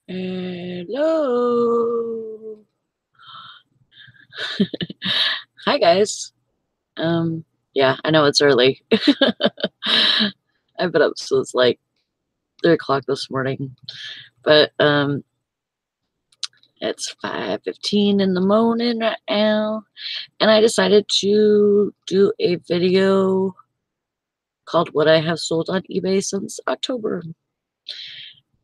Hello. Hi guys. Um, yeah, I know it's early. I've been up since like 3 o'clock this morning, but it's 5:15 in the morning right now, and I decided to do a video called "What I Have Sold on eBay Since October."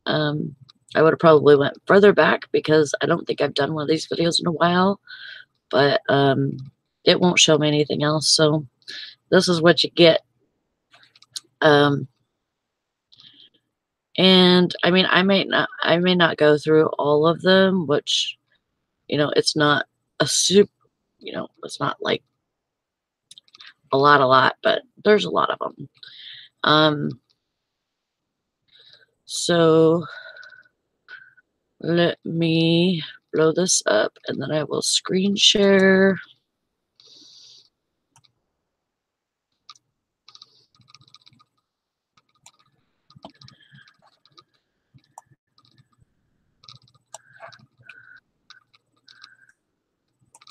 Um, I would have probably went further back because I don't think I've done one of these videos in a while, but it won't show me anything else, so this is what you get. Um, and I mean, I may not go through all of them, which, it's not a it's not like a lot, but there's a lot of them. So let me blow this up and then I will screen share.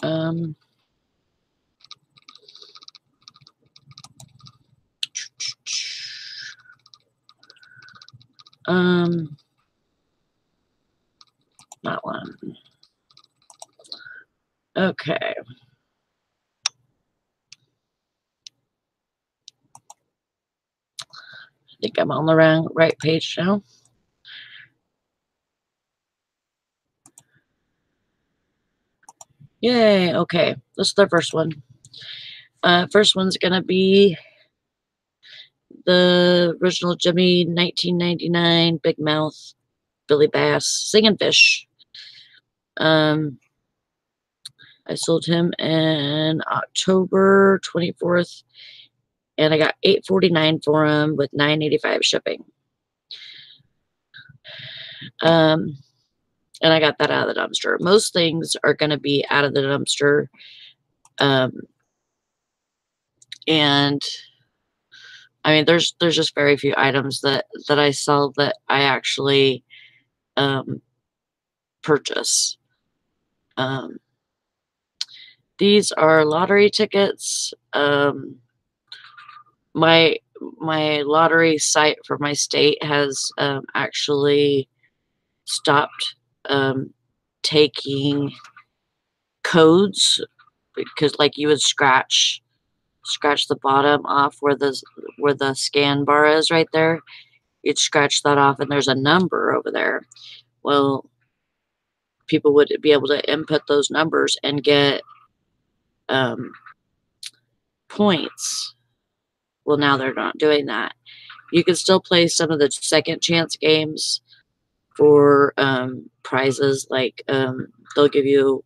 Um, um, that one. Okay. I think I'm on the right page now. Yay, okay. This is the first one. First one's gonna be the original Jimmy 1999 Big Mouth Billy Bass Singing Fish. I sold him in October 24th, and I got $8.49 for him with $9.85 shipping. And I got that out of the dumpster. Most things are going to be out of the dumpster. And I mean, there's just very few items that I sell that I actually purchase. These are lottery tickets. My lottery site for my state has actually stopped taking codes because, like, you would scratch the bottom off where the scan bar is right there. You'd scratch that off, and there's a number over there. Well, people would be able to input those numbers and get points. Well, now they're not doing that. You can still play some of the second chance games for prizes, like they'll give you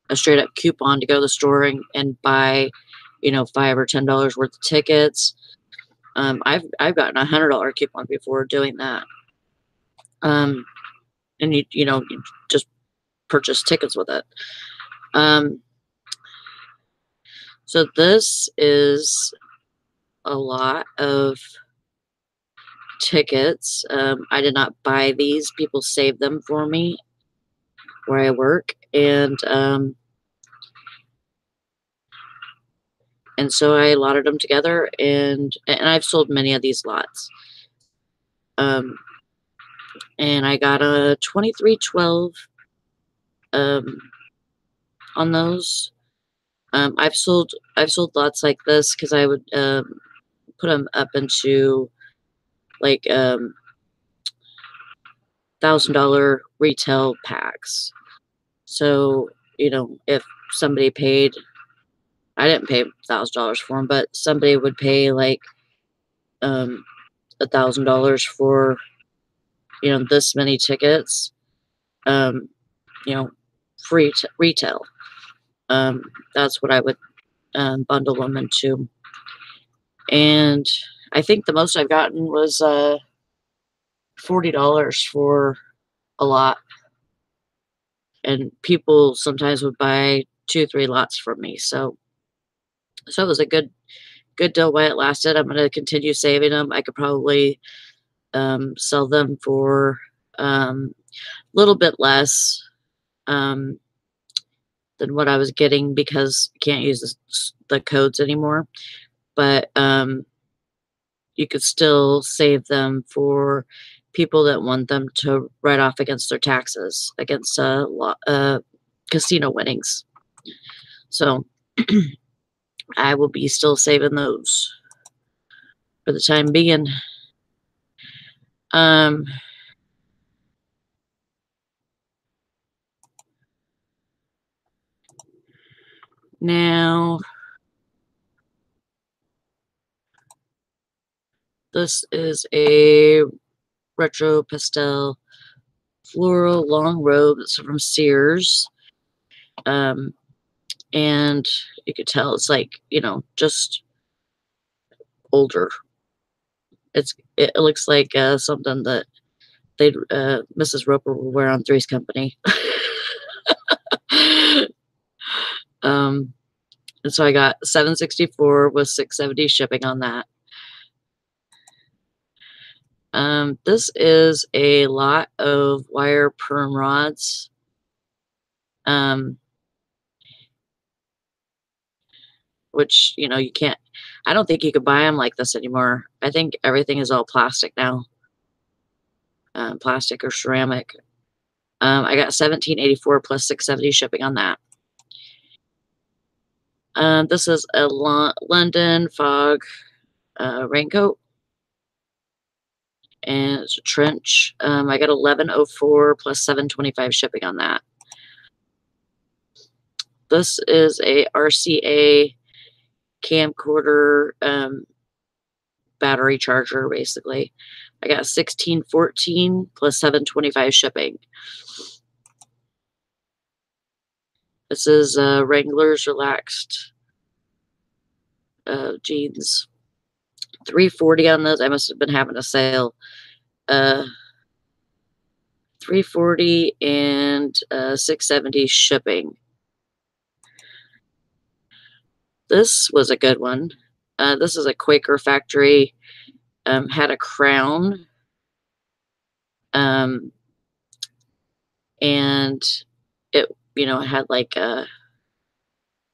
a straight up coupon to go to the store and buy, $5 or $10 worth of tickets. I've gotten $100 coupon before doing that. And you just purchase tickets with it. So this is a lot of tickets. I did not buy these. People saved them for me where I work, and so I lotted them together, and I've sold many of these lots. And I got a 2312 on those. I've sold lots like this because I would put them up into like $1,000 retail packs. So if somebody paid, I didn't pay $1,000 for them, but somebody would pay like $1,000 for this many tickets, free retail. That's what I would bundle them into. And I think the most I've gotten was $40 for a lot. And people sometimes would buy 2, 3 lots from me. So it was a good deal while it lasted. I'm going to continue saving them. I could probably sell them for little bit less than what I was getting because I can't use the codes anymore. But you could still save them for people that want them to write off against their taxes, against casino winnings. So I will be still saving those for the time being. Now, this is a retro pastel floral long robe. It's from Sears. And you could tell it's like, you know, just older. It looks like something that Mrs. Roper would wear on Three's Company. And so I got $764 with $670 shipping on that. This is a lot of wire perm rods. Which, you know, you can't, I don't think you could buy them like this anymore. I think everything is all plastic now. Plastic or ceramic. I got $1784 plus $670 shipping on that. This is a London Fog raincoat. And it's a trench. I got $1104 plus $725 shipping on that. This is a RCA camcorder battery charger, basically. I got $1614 plus $725 shipping. This is Wrangler's Relaxed jeans. $340 on those. I must have been having a sale. $340 and $670 shipping. This was a good one. This is a Quaker Factory. Had a crown. And it, you know, it had like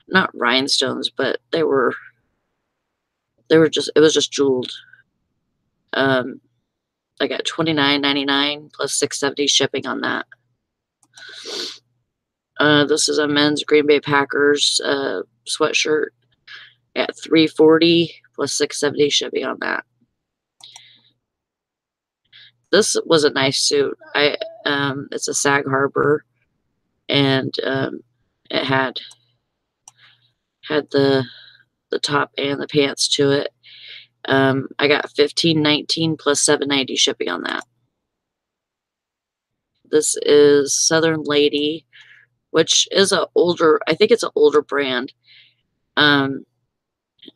not rhinestones, but it was just jeweled. I got $29.99 plus $670 shipping on that. This is a men's Green Bay Packers sweatshirt at $340 plus $670 shipping on that. This was a nice suit. It's a Sag Harbor, and it had the top and the pants to it. I got $15.19 plus $790 shipping on that. This is Southern Lady, which is I think it's an older brand.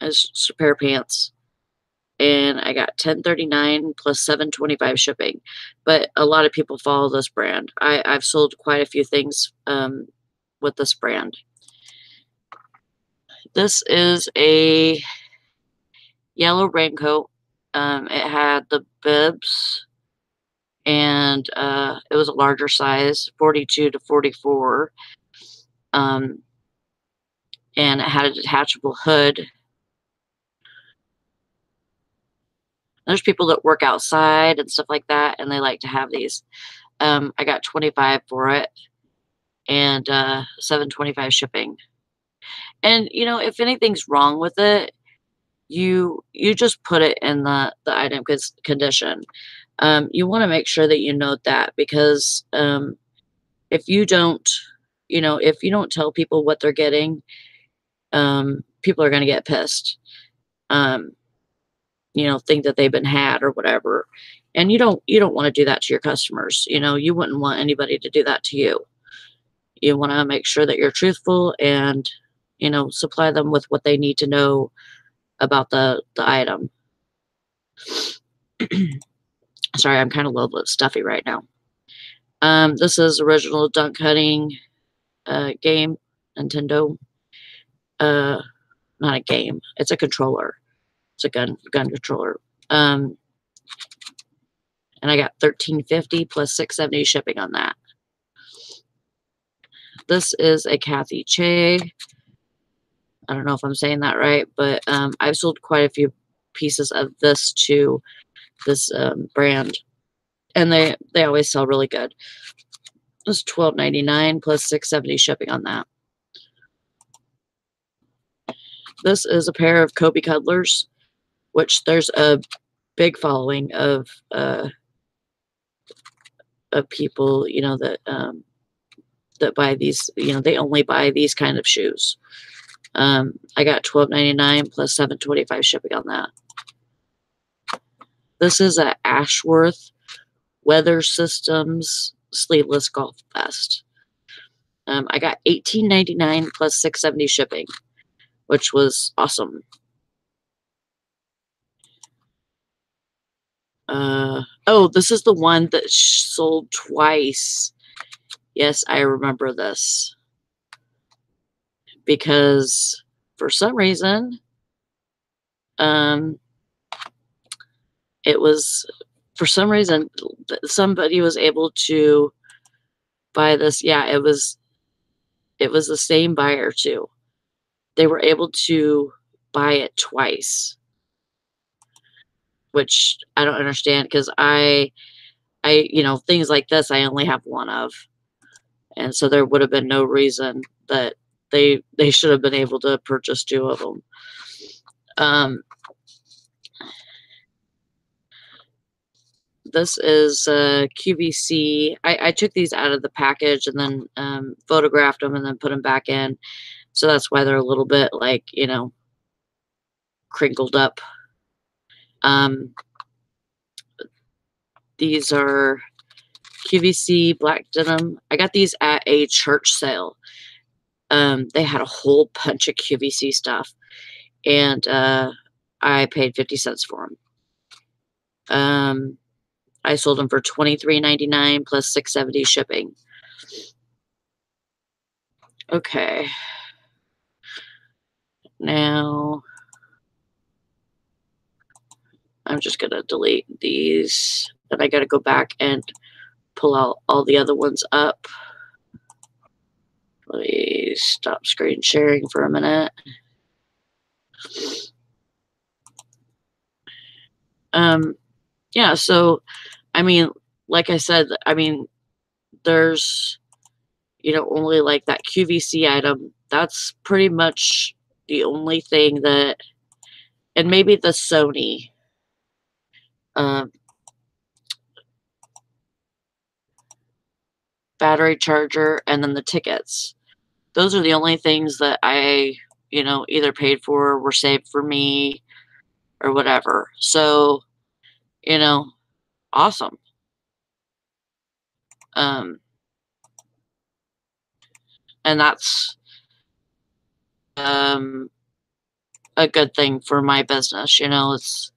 It's a pair of pants. And I got $10.39 plus $725 shipping. But a lot of people follow this brand. I've sold quite a few things with this brand. This is a yellow raincoat. It had the bibs, and it was a larger size, 42 to 44. And it had a detachable hood. There's people that work outside and stuff like that, and they like to have these. I got $25 for it, and $725 shipping. And you know, if anything's wrong with it, you just put it in the item condition. You want to make sure that you note that, because if you don't, you know, if you don't tell people what they're getting, people are going to get pissed. You know, think that they've been had or whatever. And you don't want to do that to your customers. You know, you wouldn't want anybody to do that to you. You want to make sure that you're truthful and, you know, supply them with what they need to know about the item. Sorry, I'm kind of a little bit stuffy right now. This is original Dunk Hunting game, Nintendo. Not a game. It's a controller. It's a gun controller. and I got $13.50 plus $6.70 shipping on that. This is a Kathy Che. I don't know if I'm saying that right, but I've sold quite a few pieces of this to this brand, and they always sell really good. It's $12.99 plus $6.70 shipping on that. This is a pair of Kobe Cuddlers, which there's a big following of people, you know, that buy these. You know, they only buy these kind of shoes. I got $12.99 plus $7.25 shipping on that. This is a Ashworth Weather Systems sleeveless golf vest. I got $18.99 plus $6.70 shipping, which was awesome. Oh, this is the one that sold twice. Yes, I remember this. Because for some reason, it was, for some reason, somebody was able to buy this. Yeah, it was the same buyer too. They were able to buy it twice, which I don't understand because you know, things like this I only have one of, and so there would have been no reason that they should have been able to purchase two of them. This is QVC. I took these out of the package and then photographed them and then put them back in. So that's why they're a little bit like, you know, crinkled up. These are QVC black denim. I got these at a church sale. They had a whole bunch of QVC stuff, and I paid 50 cents for them. I sold them for $23.99 plus $6.70 shipping. Okay. Now, I'm just going to delete these. Then I got to go back and pull out all the other ones up. Let me stop screen sharing for a minute. Yeah, so, I mean, like I said, I mean, there's, you know, only like that QVC item. That's pretty much the only thing that, and maybe the Sony. Battery charger, and then the tickets. Those are the only things that I, you know, either paid for or were saved for me or whatever. So, you know, awesome. And that's a good thing for my business. You know, it's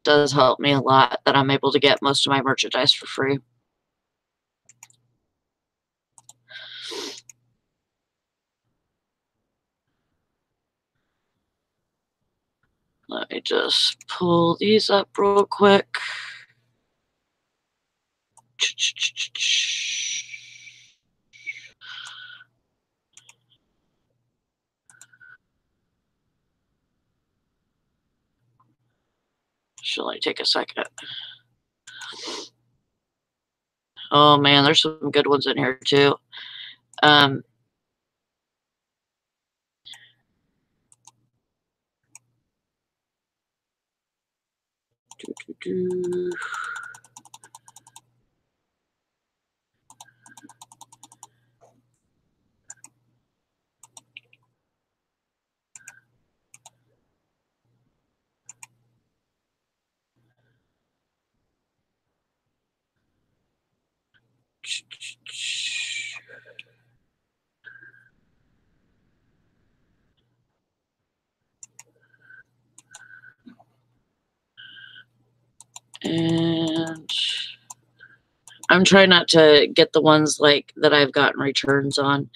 does help me a lot that I'm able to get most of my merchandise for free. Let me just pull these up real quick. Should only take a second. Oh man, there's some good ones in here too. And I'm trying not to get the ones like that I've gotten returns on.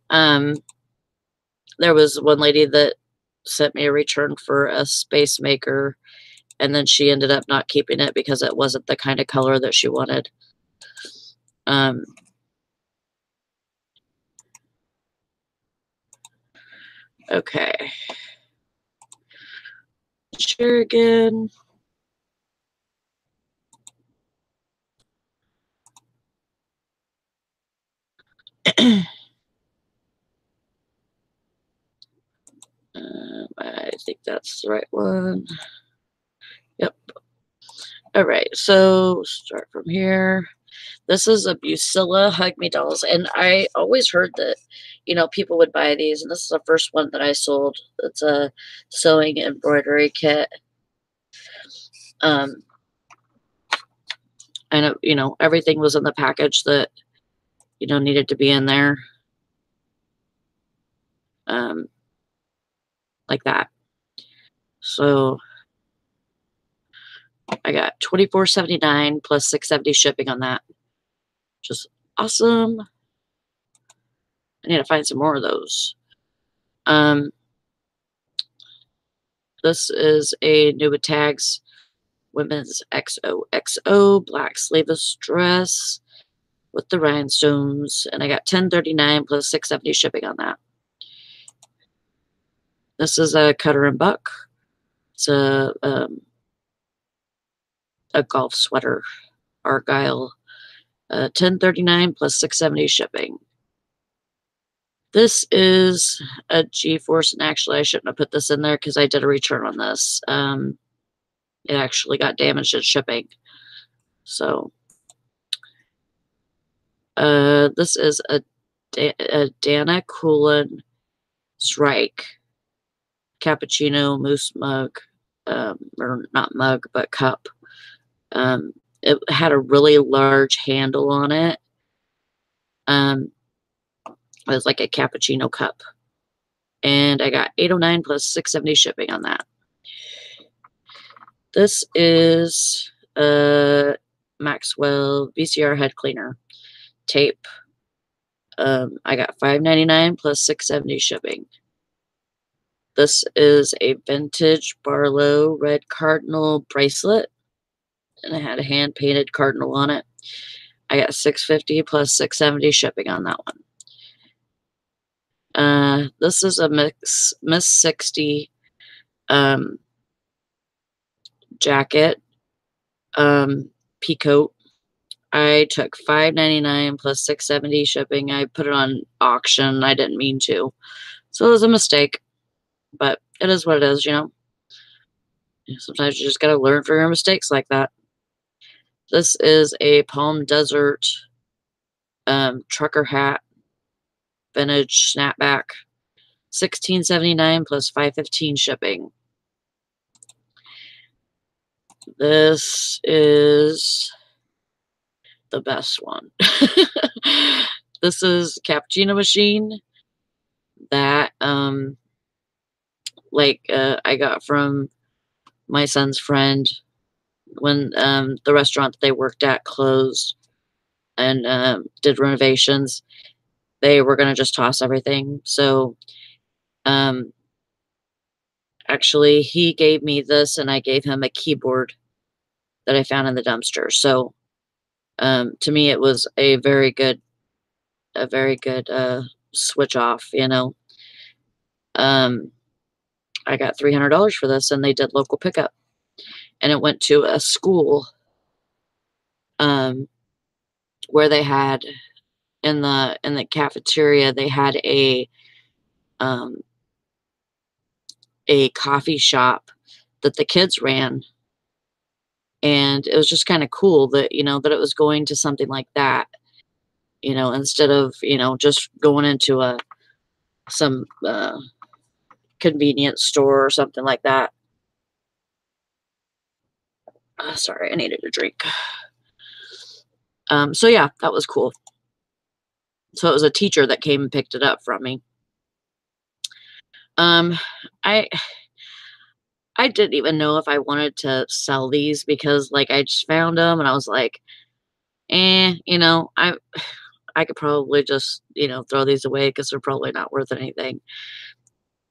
There was one lady that sent me a return for a Space Maker, and then she ended up not keeping it because it wasn't the kind of color that she wanted. Um, okay. Share again. I think that's the right one. Yep. All right, so start from here. This is a Busilla Hug Me Dolls, and I always heard that, people would buy these, and this is the first one that I sold. It's a sewing embroidery kit. Um, and everything was in the package that, needed to be in there. Like that. So I got $24.79 plus $6.70 shipping on that. Just awesome. I need to find some more of those. This is a Nuba Tags women's XOXO black sleeveless dress with the rhinestones, and I got $10.39 plus $6.70 shipping on that. This is a Cutter and Buck. It's a golf sweater, Argyle, $10.39 plus $6.70 shipping. This is a G-Force, and actually I shouldn't have put this in there because I did a return on this. It actually got damaged at shipping. So, this is a Dana Coolin Strike cappuccino mousse mug, or not mug, but cup. It had a really large handle on it. It was like a cappuccino cup. And I got $8.09 plus $6.70 shipping on that. This is a Maxwell VCR head cleaner tape. I got $5.99 plus $6.70 shipping. This is a vintage Barlow red cardinal bracelet, and it had a hand painted cardinal on it. I got $6.50 plus $6.70 shipping on that one. This is a Miss 60 jacket, peacoat. I took $5.99 plus $6.70 shipping. I put it on auction. I didn't mean to, so it was a mistake. But it is what it is, Sometimes you just gotta learn from your mistakes like that. This is a Palm Desert trucker hat, vintage snapback, $16.79 plus $5.15 shipping. This is the best one. This is cappuccino machine that I got from my son's friend when the restaurant that they worked at closed and did renovations. They were going to just toss everything. So actually he gave me this, and I gave him a keyboard that I found in the dumpster. So to me it was a very good switch off, I got $300 for this, and they did local pickup, and it went to a school where they had in the cafeteria, they had a coffee shop that the kids ran, and it was just kind of cool that that it was going to something like that, instead of just going into some convenience store or something like that. Sorry, I needed a drink. So yeah, that was cool. So it was a teacher that came and picked it up from me. I didn't even know if I wanted to sell these because I just found them and I was like, I could probably just, throw these away because they're probably not worth anything.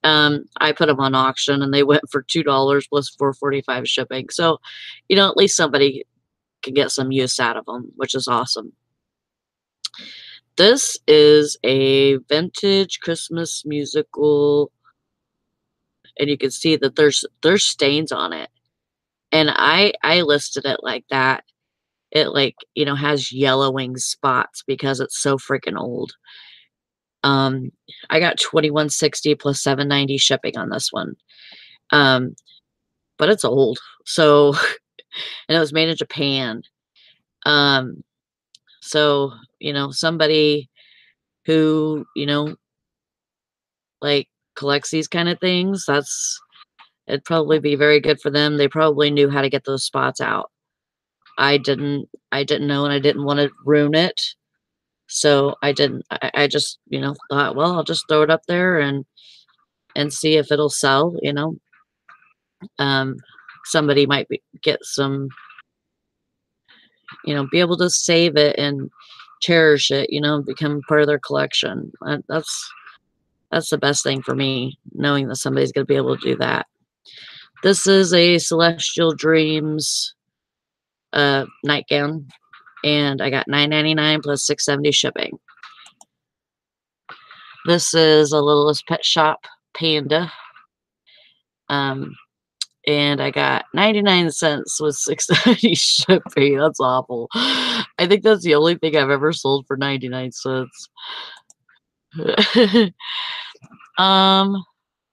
I put them on auction and they went for $2 plus 4.45 shipping. So, at least somebody can get some use out of them, which is awesome. This is a vintage Christmas musical, and you can see that there's stains on it. And I listed it like that. It, like, has yellowing spots because it's so freaking old. Um, I got 21.60 plus 7.90 shipping on this one. Um, but it's old. So, and it was made in Japan. Um, so, somebody who, like, collects these kind of things, it'd probably be very good for them. They probably knew how to get those spots out. I didn't know, and I didn't want to ruin it. So I didn't. I just, thought, well, I'll just throw it up there and see if it'll sell. Um, somebody might get some, be able to save it and cherish it. Become part of their collection. That's the best thing for me, knowing that somebody's going to be able to do that. This is a Celestial Dreams nightgown, and I got $9.99 plus $6.70 shipping. This is a Littlest Pet Shop panda, and I got 99 cents with $6.90 shipping. That's awful. I think that's the only thing I've ever sold for 99 cents.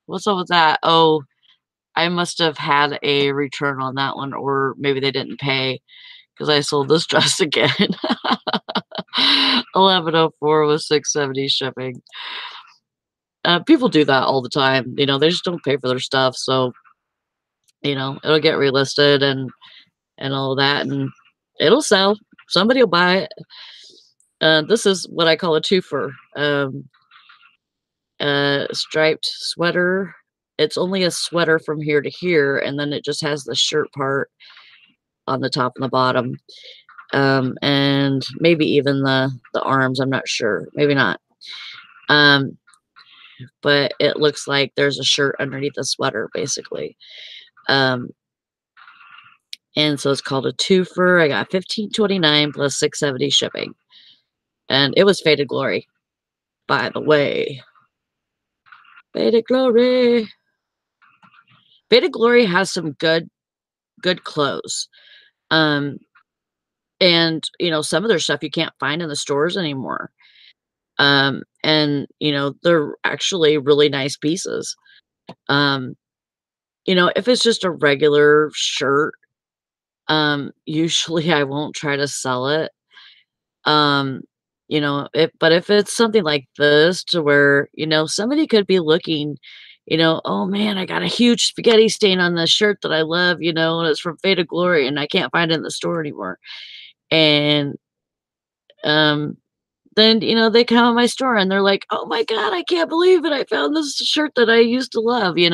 What's up with that? Oh, I must have had a return on that one, or maybe they didn't pay because I sold this dress again. 11.04 with $6.70 shipping. People do that all the time. They just don't pay for their stuff, so it'll get relisted and all that, and it'll sell. Somebody will buy it. This is what I call a twofer. Striped sweater. It's only a sweater from here to here, and then it just has the shirt part on the top and the bottom. And maybe even the arms, I'm not sure. Maybe not. But it looks like there's a shirt underneath the sweater, basically. And so it's called a twofer. I got $15.29 plus $6.70 shipping. And it was Faded Glory, by the way. Faded Glory. Faded Glory has some good clothes. And some of their stuff you can't find in the stores anymore. And they're actually really nice pieces. If it's just a regular shirt, usually I won't try to sell it. But if it's something like this to where, somebody could be looking, oh man, I got a huge spaghetti stain on the shirt that I love, and it's from Faded Glory and I can't find it in the store anymore. And then, they come in my store and they're like, oh my God, I can't believe it. I found this shirt that I used to love, which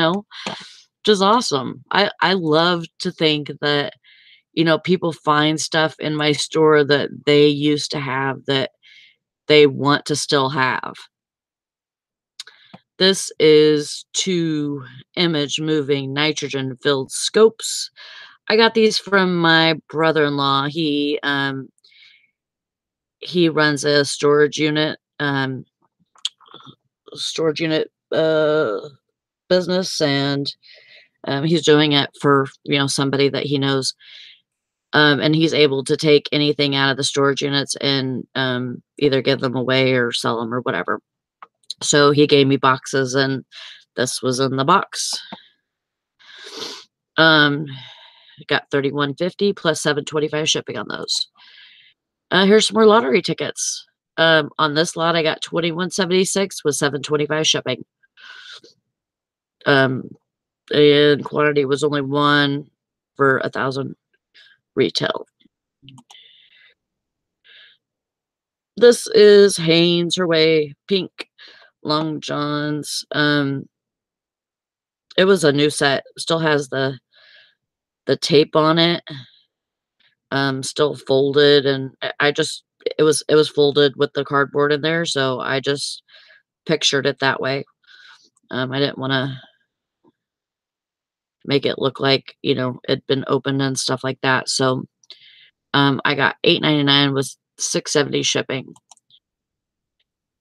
is awesome. I love to think that, people find stuff in my store that they used to have that they want to still have. This is 2 image moving nitrogen filled scopes. I got these from my brother-in-law. He runs a storage unit business, and he's doing it for somebody that he knows, and he's able to take anything out of the storage units and either give them away or sell them or whatever. So he gave me boxes, and this was in the box. Got $31.50 plus $7.25 shipping on those. Here's some more lottery tickets. On this lot, I got $21.76 with $7.25 shipping. And quantity was only 1 for 1,000 retail. This is Hanes Herway pink long johns. It was a new set. Still has the tape on it. Still folded, and it was folded with the cardboard in there, so I just pictured it that way. I didn't want to make it look like, you know, it'd been opened and stuff like that. So I got $8.99 with $6.70 shipping.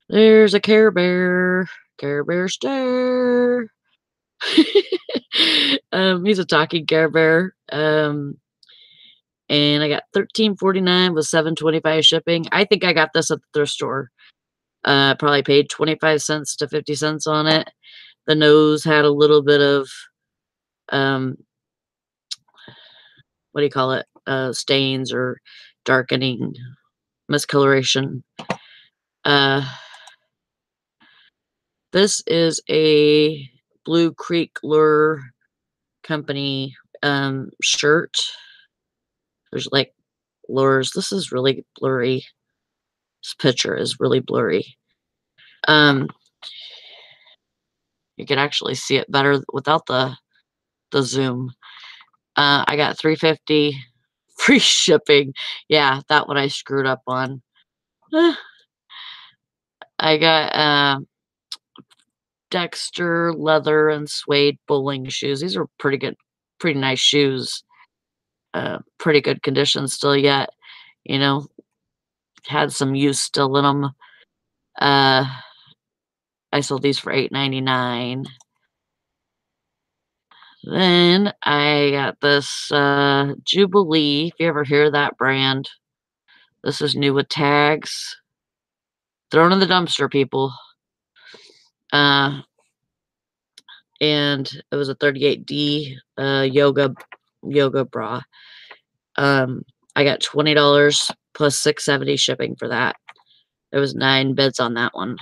There's a Care Bear. Care Bear stare. He's a talking Care Bear. And I got $13.49 with $7.25 shipping. I think I got this at the thrift store. Probably paid 25 cents to 50 cents on it. The nose had a little bit of what do you call it? Stains or darkening, miscoloration. This is a Blue Creek Lure Company shirt. There's like lures. This is really blurry. This picture is really blurry. You can actually see it better without the zoom. I got $3.50 free shipping. Yeah, that one I screwed up on. I got Dexter leather and suede bowling shoes. These are pretty good, pretty nice shoes. Pretty good condition still yet. You know, had some use still in them. I sold these for $8.99. Then I got this Jubilee. If you ever hear that brand, this is new with tags. Thrown in the dumpster, people. And it was a 38D yoga bra. I got $20 plus $6.70 shipping for that. There was 9 bids on that one.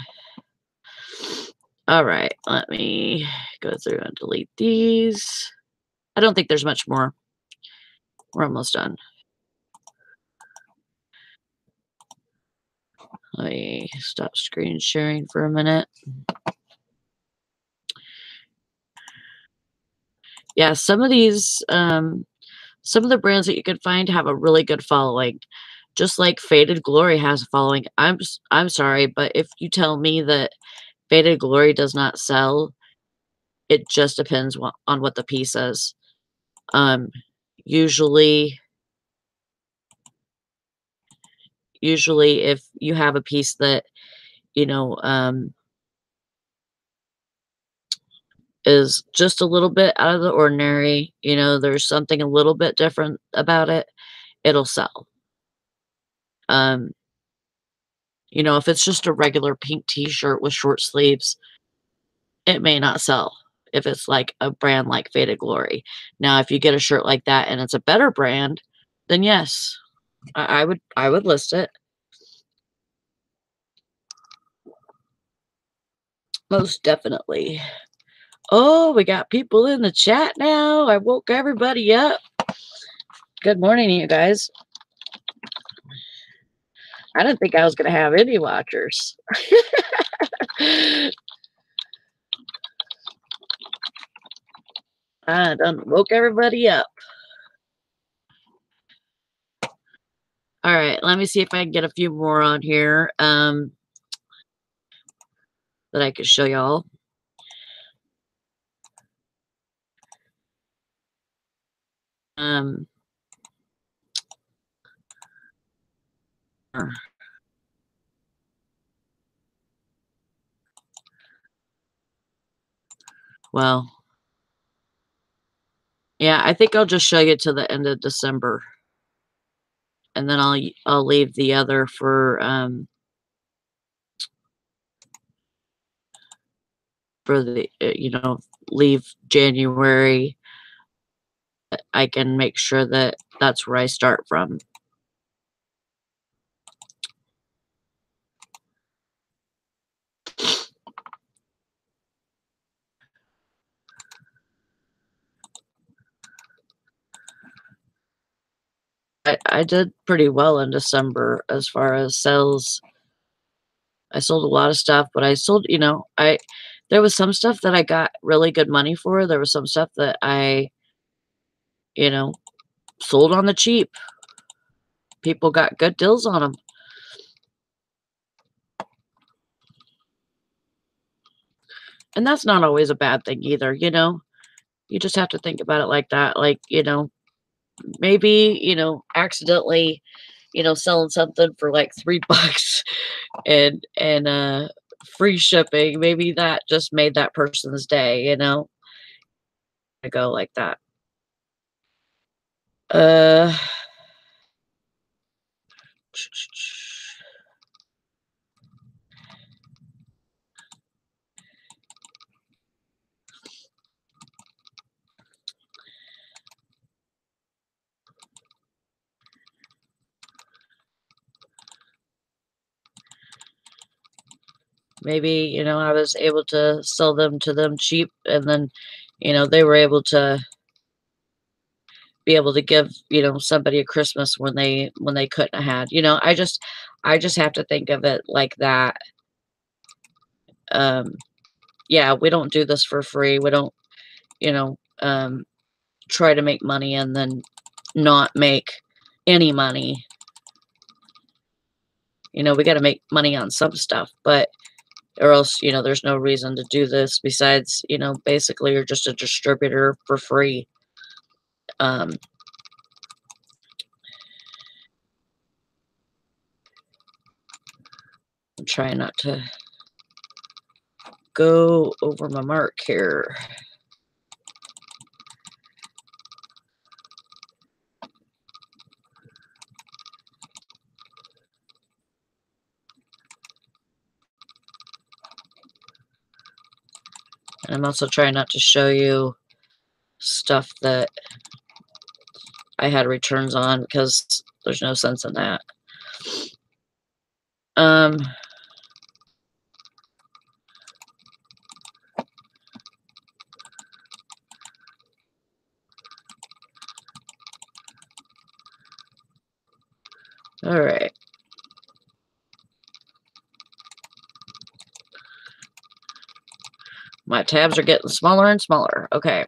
All right, let me go through and delete these. I don't think there's much more. We're almost done. Let me stop screen sharing for a minute. Yeah, some of these, some of the brands that you can find have a really good following. Just like Faded Glory has a following. I'm sorry, but if you tell me that Faded Glory does not sell, it just depends on what the piece is. Usually if you have a piece that, you know, is just a little bit out of the ordinary, you know, there's something a little bit different about it, it'll sell. You know, if it's just a regular pink t-shirt with short sleeves, it may not sell if it's like a brand like Faded Glory. Now, if you get a shirt like that and it's a better brand, then yes, I would list it. Most definitely. Oh, we got people in the chat now. I woke everybody up. Good morning, you guys. I didn't think I was going to have any watchers. I done woke everybody up. All right, let me see if I can get a few more on here that I could show y'all. Well, yeah, I think I'll just show you to the end of December, and then I'll leave the other for the you know, leave January. I can make sure that that's where I start from. I did pretty well in December as far as sales. I sold a lot of stuff, but I sold, you know, there was some stuff that I got really good money for. There was some stuff that I, you know, sold on the cheap. People got good deals on them. And that's not always a bad thing either, you know? You just have to think about it like that, like, maybe, accidentally, selling something for like 3 bucks and free shipping, maybe that just made that person's day, I go like that. Uh, maybe, I was able to sell them to them cheap, and then, they were able to be able to give, somebody a Christmas when they couldn't have had. I just have to think of it like that. Um, yeah, we don't do this for free. We don't, you know, um, try to make money and then not make any money. We got to make money on some stuff, but or else, there's no reason to do this besides, basically you're just a distributor for free. Um, I'm trying not to go over my mark here. And I'm also trying not to show you stuff that I had returns on because there's no sense in that. Um, all right. My tabs are getting smaller and smaller. Okay.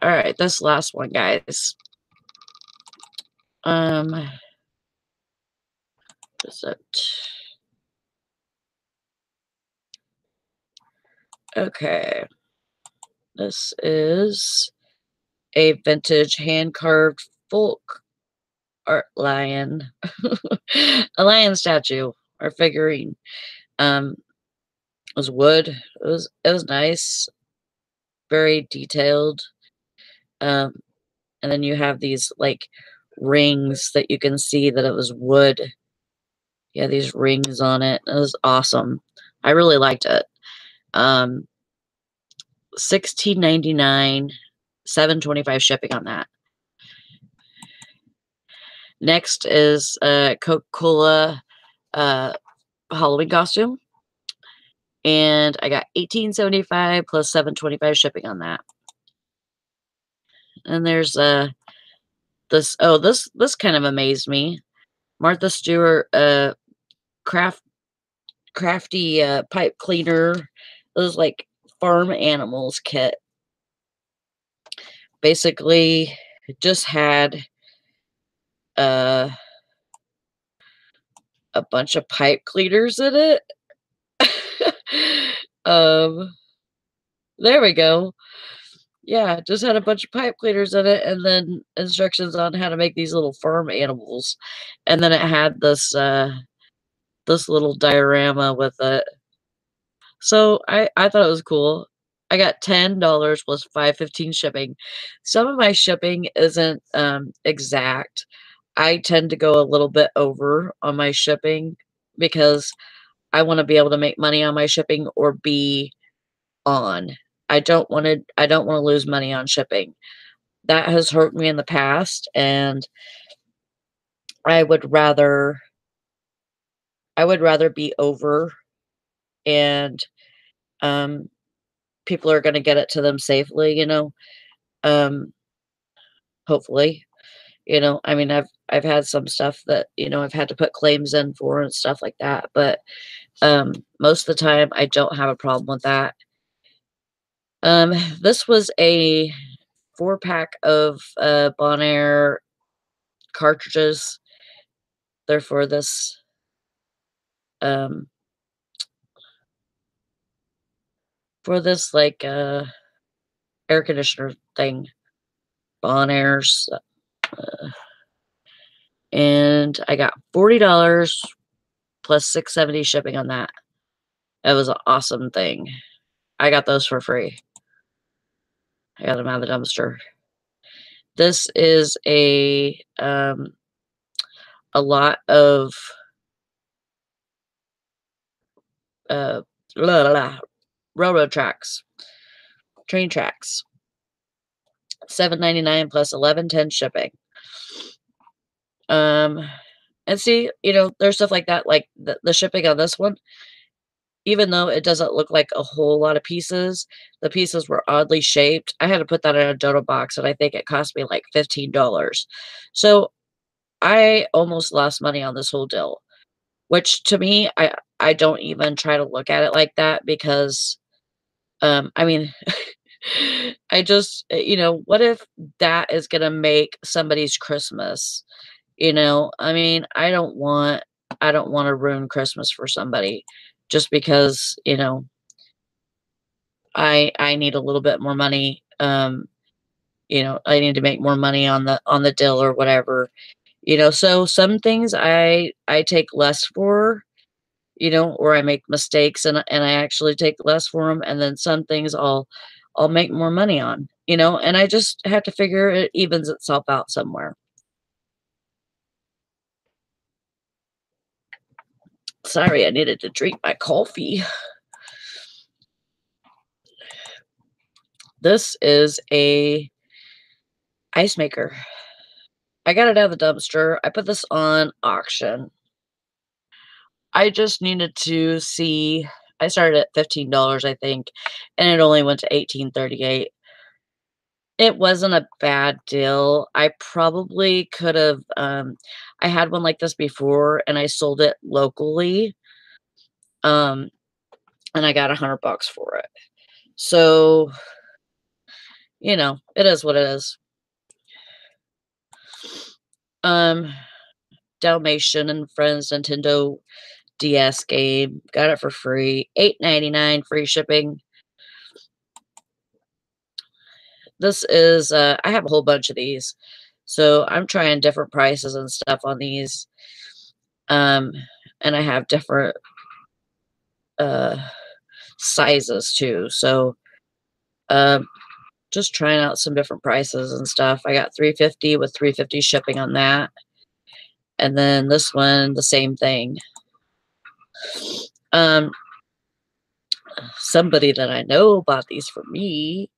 All right, this last one, guys. What is it? Okay. This is a vintage hand-carved folk art lion. A lion statue or figurine. It was wood. It was nice, very detailed. Um, and then you have these like rings that you can see that it was wood. Yeah, these rings on it. It was awesome. I really liked it. 16.99, 7.25 shipping on that. Next is a Coca-Cola Halloween costume, and I got 18.75 plus 7.25 shipping on that. And there's this kind of amazed me. Martha Stewart crafty pipe cleaner. Those like farm animals kit. Basically, it just had uh, a bunch of pipe cleaners in it. um, there we go. Yeah, just had a bunch of pipe cleaners in it, and then instructions on how to make these little farm animals. And then it had this little diorama with it. So I thought it was cool. I got $10 plus 5.15 shipping. Some of my shipping isn't exact. I tend to go a little bit over on my shipping because I want to be able to make money on my shipping or be on. I don't want to lose money on shipping. That has hurt me in the past, and I would rather be over and um people are going to get it to them safely, um hopefully. I mean, I've had some stuff that, I've had to put claims in for and stuff like that, but most of the time I don't have a problem with that. Um this was a 4-pack of Bonaire cartridges. They're for this um for this, like, air conditioner thing, Bonairs, and I got $40 plus $6.70 shipping on that. It was an awesome thing. I got those for free. I got them out of the dumpster. This is a lot of, uh, blah, blah, blah, railroad tracks, train tracks. $7.99 plus $11.10 shipping. And see, there's stuff like that, like the shipping on this one, even though it doesn't look like a whole lot of pieces, the pieces were oddly shaped. I had to put that in a dodo box, and I think it cost me like $15. So I almost lost money on this whole deal, which to me, I don't even try to look at it like that because, I mean, I just, what if that is gonna make somebody's Christmas? I mean, I don't wanna ruin Christmas for somebody just because, I need a little bit more money, I need to make more money on the deal or whatever, so some things I take less for, or I make mistakes and I actually take less for them, and then some things I'll make more money on, and I just have to figure it evens itself out somewhere. Sorry, I needed to drink my coffee. This is a ice maker. I got it out of the dumpster. I put this on auction. I just needed to see. I started at $15, I think, and it only went to 18.38. It wasn't a bad deal. I probably could have, I had one like this before and I sold it locally. Um, and I got $100 for it. So, it is what it is. Um, Dalmatian and Friends Nintendo DS game. Got it for free. $8.99 free shipping. This is I have a whole bunch of these. So I'm trying different prices and stuff on these. Um and I have different uh sizes too. So um just trying out some different prices and stuff. I got 350 with 350 shipping on that. And then this one the same thing. Um Somebody that I know bought these for me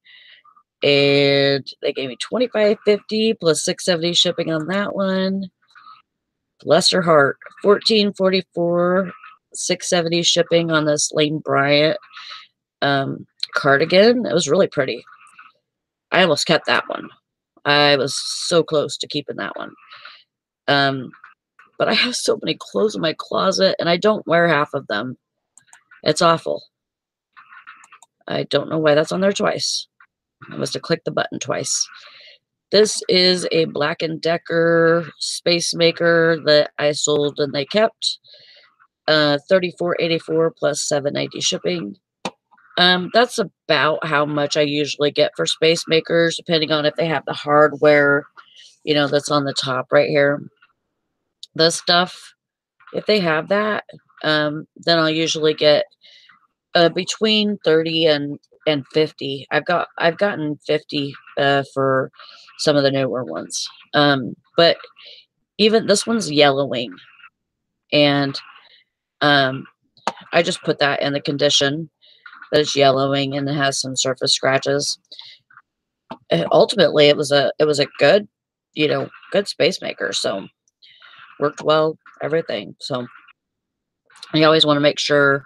and they gave me 25.50 plus 6.70 shipping on that one. Bless her heart. 14.44, 6.70 shipping on this Lane Bryant cardigan. It was really pretty. I almost kept that one. I was so close to keeping that one. But I have so many clothes in my closet and I don't wear half of them. It's awful. I don't know why that's on there twice. I must have clicked the button twice. This is a Black & Decker space maker that I sold and they kept. $34.84 plus $7.90 shipping. That's about how much I usually get for space makers, depending on if they have the hardware, that's on the top right here. The stuff, if they have that, then I'll usually get between 30 and 50. I've gotten 50 for some of the newer ones. But even this one's yellowing, and I just put that in the condition that it's yellowing and it has some surface scratches. Ultimately, it was a good, good space maker. So worked well, everything. So you always want to make sure,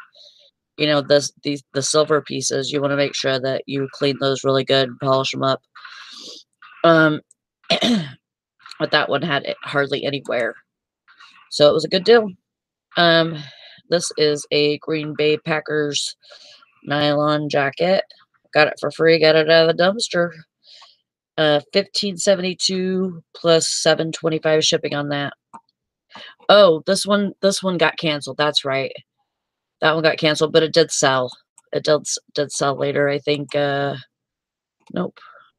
the silver pieces. You want to make sure that you clean those really good and polish them up. But that one had hardly any wear, so it was a good deal. This is a Green Bay Packers nylon jacket. Got it for free. Got it out of the dumpster. $15.72 plus $7.25 shipping on that. Oh, this one got canceled. That's right. That one got canceled, but it did sell. It did sell later, I think. Nope,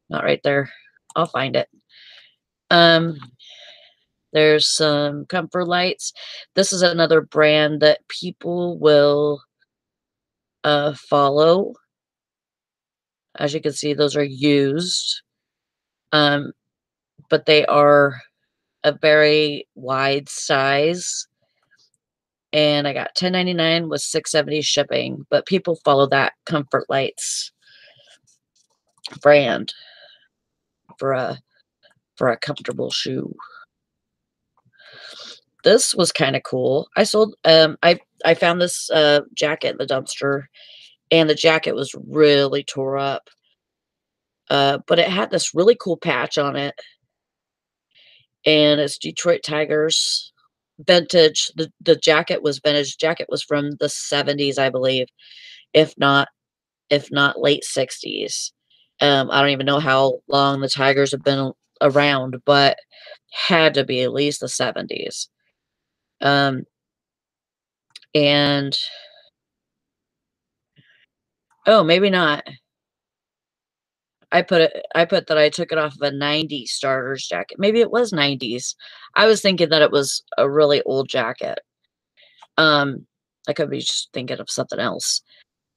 not right there. I'll find it. Um, there's some comfort lights. This is another brand that people will follow. As you can see, those are used. Um, but they are a very wide size. And I got $10.99 with $6.70 shipping. But people follow that Comfort Lights brand for a comfortable shoe. This was kind of cool. I found this jacket in the dumpster, and the jacket was really tore up. But it had this really cool patch on it, and it's Detroit Tigers vintage. The jacket was vintage. Jacket was from the 70s, I believe, if not late 60s. I don't even know how long the Tigers have been around, but had to be at least the 70s. And oh, maybe not. I put that I took it off of a 90s starters jacket. Maybe it was 90s. I was thinking that it was a really old jacket. I could be just thinking of something else.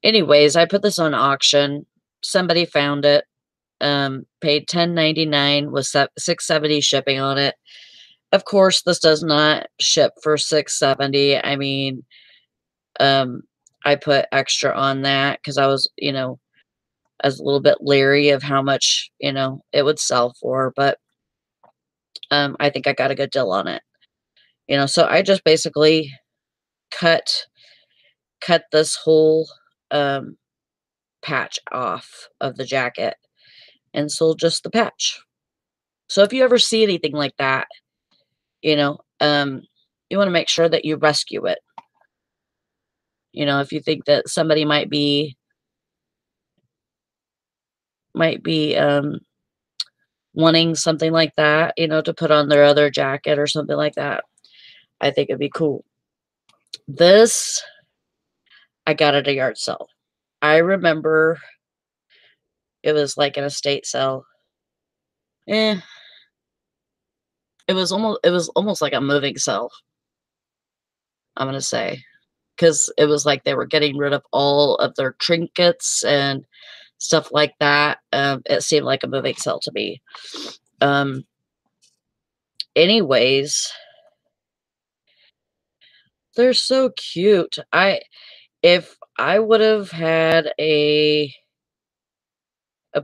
Anyways, I put this on auction. Somebody found it. Paid $10.99 with $6.70 shipping on it. Of course, this does not ship for $6.70. I mean, I put extra on that because I was a little bit leery of how much, it would sell for, but I think I got a good deal on it. So I just basically cut this whole patch off of the jacket and sold just the patch. So if you ever see anything like that, you know, um, you want to make sure that you rescue it. If you think that somebody might be wanting something like that, to put on their other jacket or something like that, I think it'd be cool. This, I got at a yard sale. I remember it was like an estate sale. Eh, it was almost like a moving sale, I'm gonna say. Because it was like they were getting rid of all of their trinkets and stuff like that. It seemed like a moving sale to me. Um, anyways, they're so cute. If I would have had a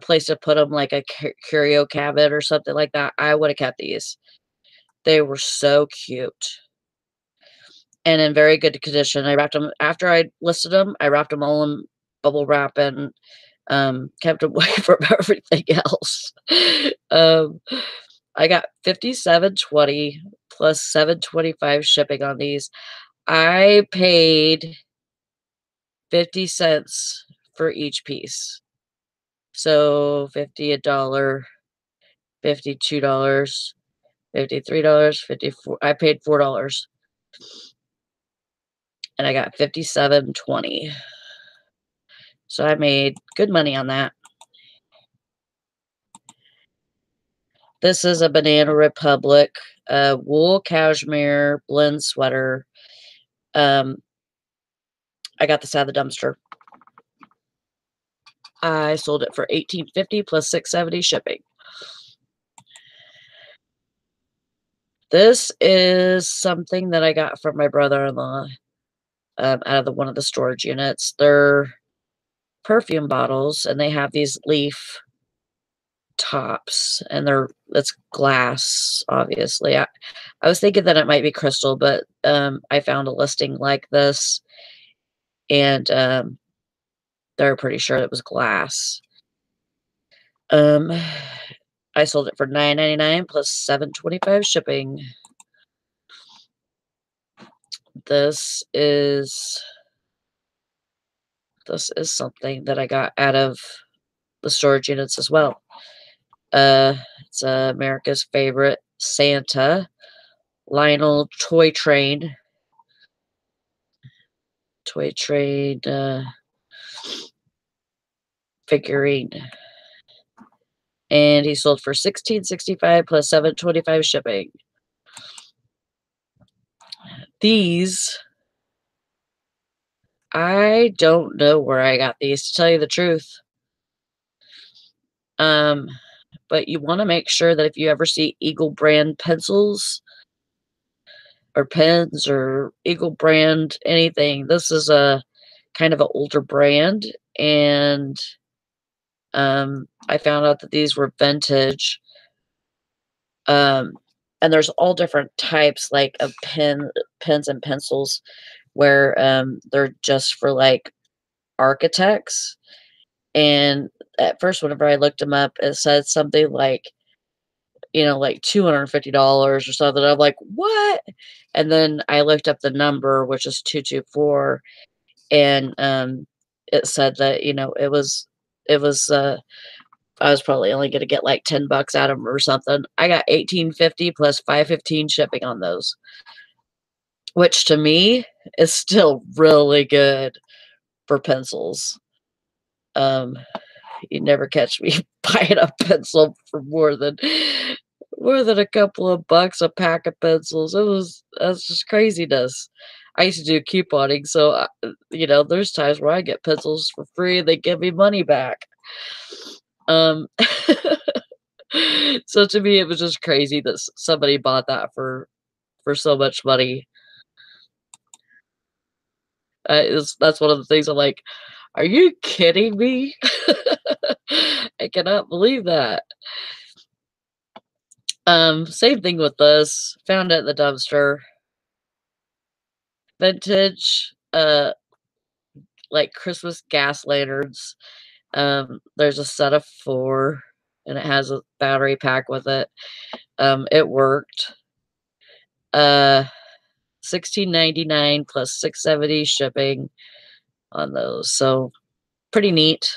place to put them, like a curio cabinet or something like that, I would have kept these. They were so cute and in very good condition. I wrapped them after I listed them. I wrapped them all in bubble wrap and kept away from everything else. Um, I got $57.20 plus $7.25 shipping on these. I paid 50 cents for each piece. So 50 a dollar, $52, $53, 54. I paid $4 and I got 57.20. So I made good money on that. This is a Banana Republic wool cashmere blend sweater. I got this out of the dumpster. I sold it for $18.50 plus $6.70 shipping. This is something that I got from my brother-in-law out of one of the storage units. They're perfume bottles, and they have these leaf tops, and it's glass, obviously. I was thinking that it might be crystal, but I found a listing like this, and they're pretty sure it was glass. I sold it for $9.99 plus $7.25 shipping. This is something that I got out of the storage units as well. It's America's Favorite Santa Lionel Toy Train. figurine. And he sold for $16.65 plus $7.25 shipping. These, I don't know where I got these, to tell you the truth. But you want to make sure that if you ever see Eagle brand pencils or pens or Eagle brand anything, this is a kind of an older brand, and I found out that these were vintage. And there's all different types, like, of pens and pencils where they're just for like architects. And at first, whenever I looked them up, it said something like, like $250 or something. I'm like, what? And then I looked up the number, which is 224, and it said that it was I was probably only going to get like $10 out of them or something. I got $18.50 plus $5.15 shipping on those, which to me is still really good for pencils. You never catch me buying a pencil for more than a couple of bucks a pack of pencils. That's just craziness. I used to do couponing, so there's times where I get pencils for free and they give me money back. So to me, it was just crazy that somebody bought that for so much money. That's one of the things I'm like, are you kidding me? I cannot believe that. Same thing with this. Found it at the dumpster. Vintage, like Christmas gas lanterns. There's a set of 4, and it has a battery pack with it. It worked. $16.99 plus $6.70 shipping on those. So pretty neat.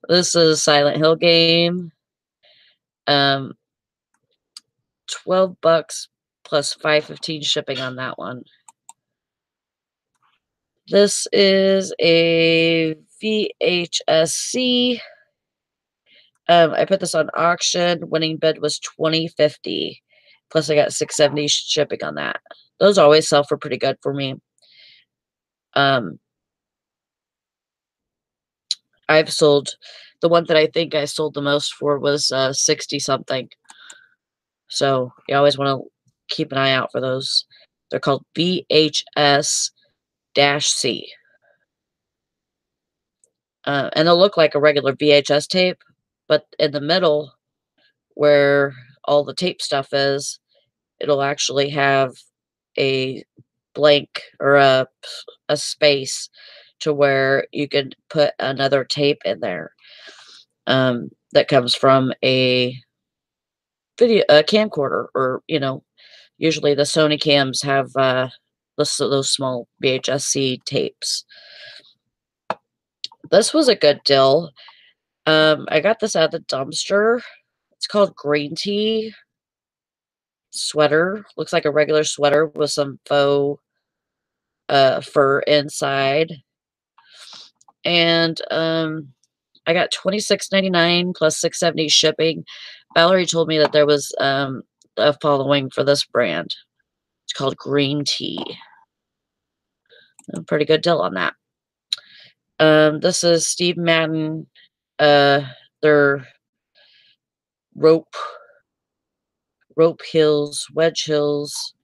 This is a Silent Hill game. $12 plus $5.15 shipping on that one. This is a VHS-C. I put this on auction. Winning bid was $20.50. Plus I got $6.70 shipping on that. Those always sell for pretty good for me. I've sold, the one that I think I sold the most for was 60 something. So you always want to keep an eye out for those. They're called VHS-C. And they'll look like a regular VHS tape, but in the middle where all the tape stuff is, it'll actually have a blank or a space to where you can put another tape in there that comes from a camcorder, or usually the Sony cams have those small VHS-C tapes. This was a good deal. I got this at the dumpster. It's called Green Tea sweater. Looks like a regular sweater with some faux fur inside. And I got $26.99 plus $6.70 shipping. Valerie told me that there was a following for this brand. It's called Green Tea. A pretty good deal on that. This is Steve Madden. Their rope hills, wedge hills.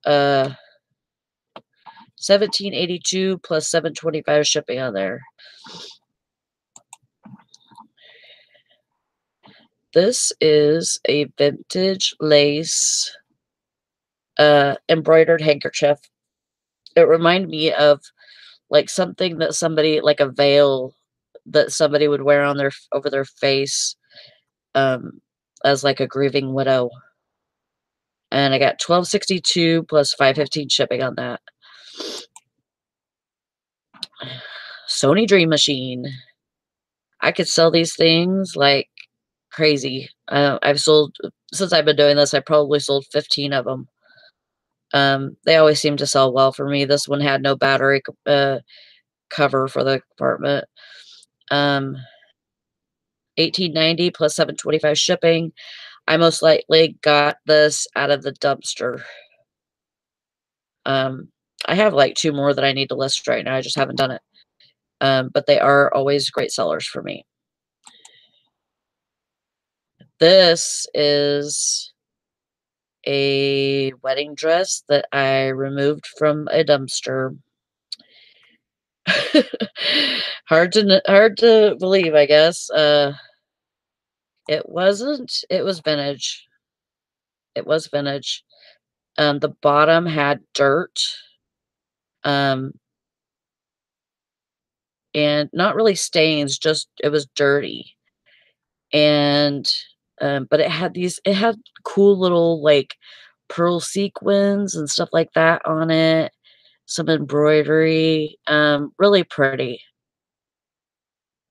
$17.82 plus $7.25 shipping on there. This is a vintage lace embroidered handkerchief. It reminded me of like something that somebody, like a veil that somebody would wear on over their face as like a grieving widow. And I got $12.62 plus $5.15 shipping on that. Sony Dream Machine. I could sell these things like crazy. I've sold, since I've been doing this, I probably sold 15 of them. They always seem to sell well for me. This one had no battery cover for the compartment. Um, 18.90 plus 7.25 shipping. I most likely got this out of the dumpster. Um, I have like 2 more that I need to list right now. I just haven't done it. But they are always great sellers for me. This is a wedding dress that I removed from a dumpster. Hard to believe, I guess. It wasn't. It was vintage. It was vintage. The bottom had dirt, um, and not really stains, just it was dirty. And, but it had cool little, like, pearl sequins and stuff like that on it, some embroidery, really pretty.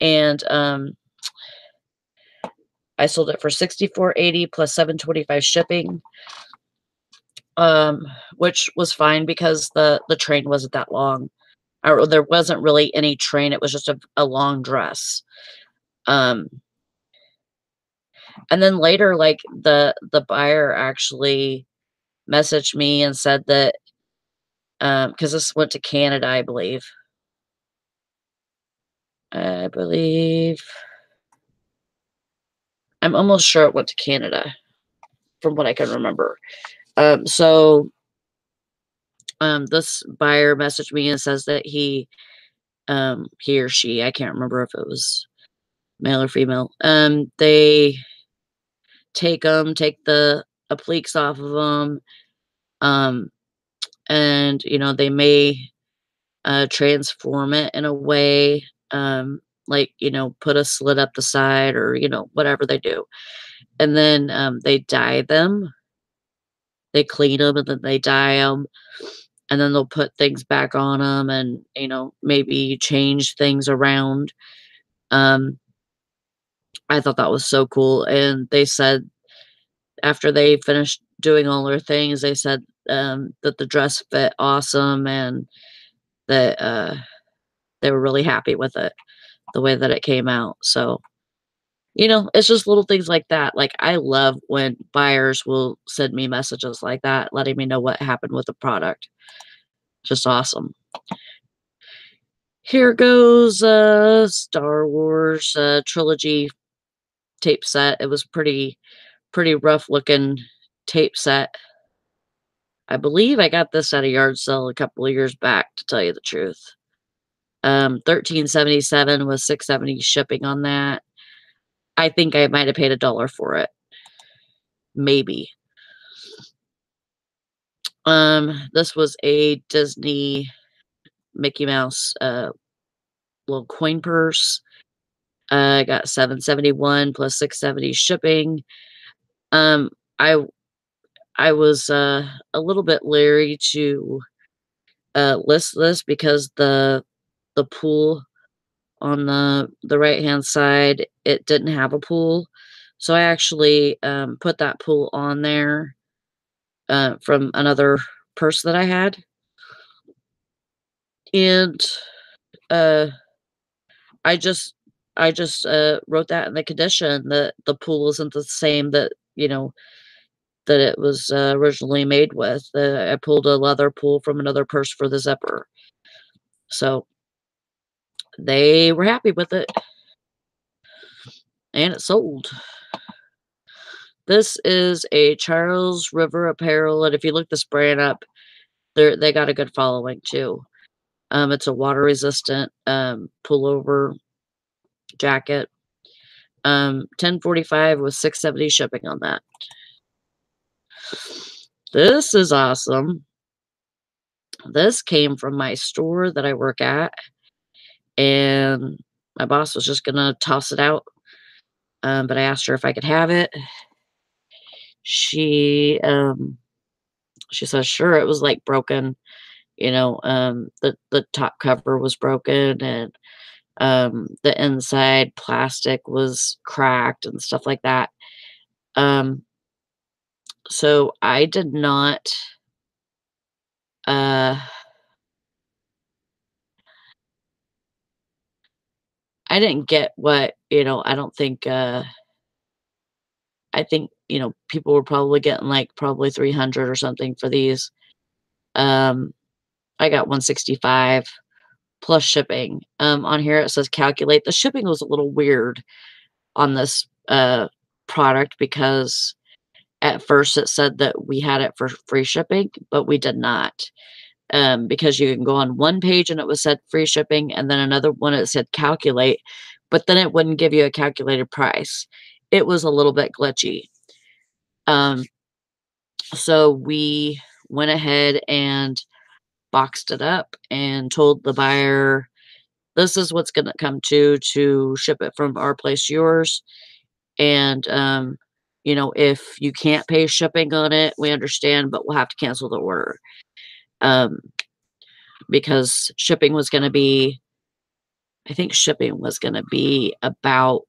And, I sold it for 64.80 plus 7.25 shipping, um, which was fine because the train wasn't that long. Or there wasn't really any train, it was just a long dress. Um, and then later, like, the buyer actually messaged me and said that, because this went to Canada, I believe. I believe I'm almost sure it went to Canada from what I can remember. So, this buyer messaged me and says that he or she, I can't remember if it was male or female, they take the appliques off of them, um, and, they may, transform it in a way, like, put a slit up the side or, whatever they do. And then, they dye them. They clean them and then they dye them, and then they'll put things back on them and, maybe change things around. Um, I thought that was so cool, and they said after they finished doing all their things, they said, that the dress fit awesome and that, they were really happy with it, the way that it came out. So, it's just little things like that. Like, I love when buyers will send me messages like that, letting me know what happened with the product. Just awesome. Here goes a Star Wars, trilogy tape set. It was pretty rough looking tape set. I believe I got this at a yard sale a couple of years back, to tell you the truth. 13.77 with 6.70 shipping on that. I think I might have paid $1 for it. Maybe. This was a Disney Mickey Mouse, little coin purse. I got 7.71 plus 6.70 shipping. Um, I I was, a little bit leery to, list this because the pool on the right-hand side, it didn't have a pool. So I actually, put that pool on there, from another purse that I had. And, uh, I just wrote that in the condition that the pool isn't the same that, that it was, originally made with. I pulled a leather pool from another purse for the zipper. So, they were happy with it, and it sold. This is a Charles River apparel, and if you look this brand up, they got a good following too. It's a water-resistant, pullover jacket. 10.45 with 6.70 shipping on that. This is awesome. This came from my store that I work at, and my boss was just gonna toss it out, but I asked her if I could have it. She, she says, "Sure." It was, like, broken, the top cover was broken, and, the inside plastic was cracked and stuff like that. Um, so I did not Uh, I didn't get what, I don't think, I think, people were probably getting, like, probably 300 or something for these. Um, I got 165 plus shipping. On here it says calculate. The shipping was a little weird on this, product because at first it said that we had it for free shipping, but we did not. Because you can go on one page and it was said free shipping, and then another one it said calculate, but then it wouldn't give you a calculated price. It was a little bit glitchy. Um, so we went ahead and boxed it up and told the buyer, this is what's going to come to ship it from our place to yours. And, if you can't pay shipping on it, we understand, but we'll have to cancel the order. Um, because shipping was going to be, I think shipping was going to be about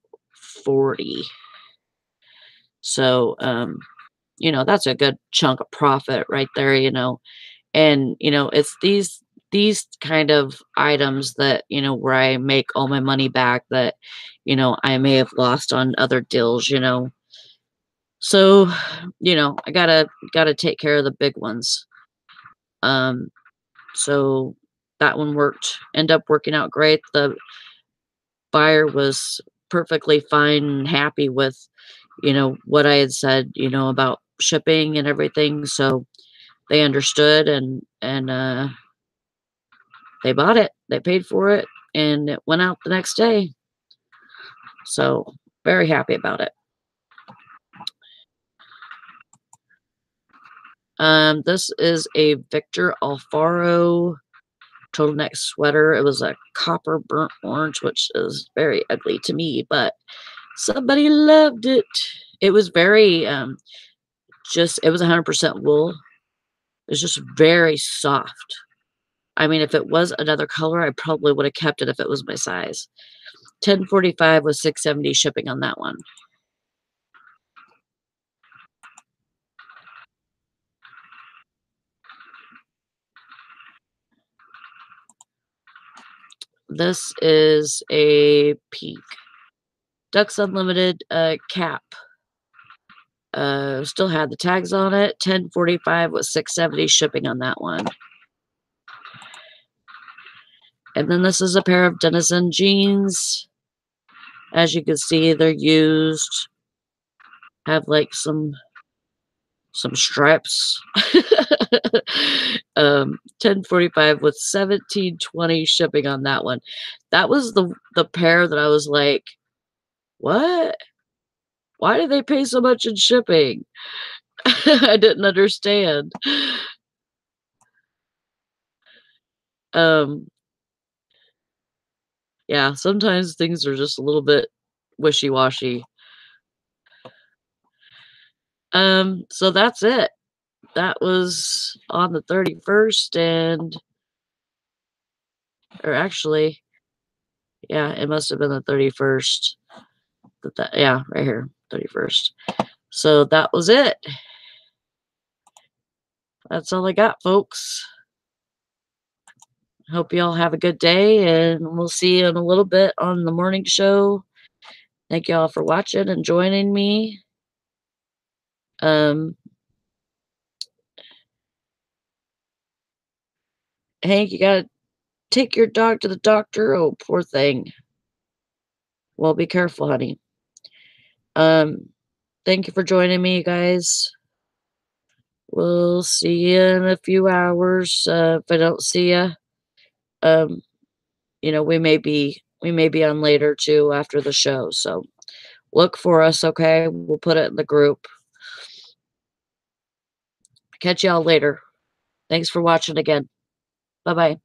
40. So, that's a good chunk of profit right there. And, it's these kind of items that, where I make all my money back that, I may have lost on other deals. So, I gotta take care of the big ones. Um, so that one end up working out great. The buyer was perfectly fine and happy with, what I had said, about shipping and everything. So they understood and they bought it. They paid for it and it went out the next day. So very happy about it. This is a Victor Alfaro turtleneck sweater. It was a copper burnt orange, which is very ugly to me, but somebody loved it. It was very it was 100% wool. It was just very soft. I mean, if it was another color, I probably would have kept it if it was my size. 1045 was 670 shipping on that one. This is a pink Ducks Unlimited cap. Still had the tags on it. 1045 was 670 shipping on that one. And then this is a pair of Denizen jeans. As you can see, they're used. Have like some stripes. 1045 with 1720 shipping on that one. That was the pair that I was like, what? Why did they pay so much in shipping? I didn't understand. Um, yeah, sometimes things are just a little bit wishy-washy. So that's it. That was on the 31st or actually, yeah, it must have been the 31st. Yeah, right here, 31st. So that was it. That's all I got, folks. Hope you all have a good day, and we'll see you in a little bit on the morning show. Thank you all for watching and joining me. Hank, you gotta take your dog to the doctor. Oh, poor thing. Well, be careful, honey. Thank you for joining me, you guys. We'll see you in a few hours. If I don't see you, um, we may be on later too after the show. So look for us, okay? We'll put it in the group. Catch y'all later. Thanks for watching again. Bye-bye.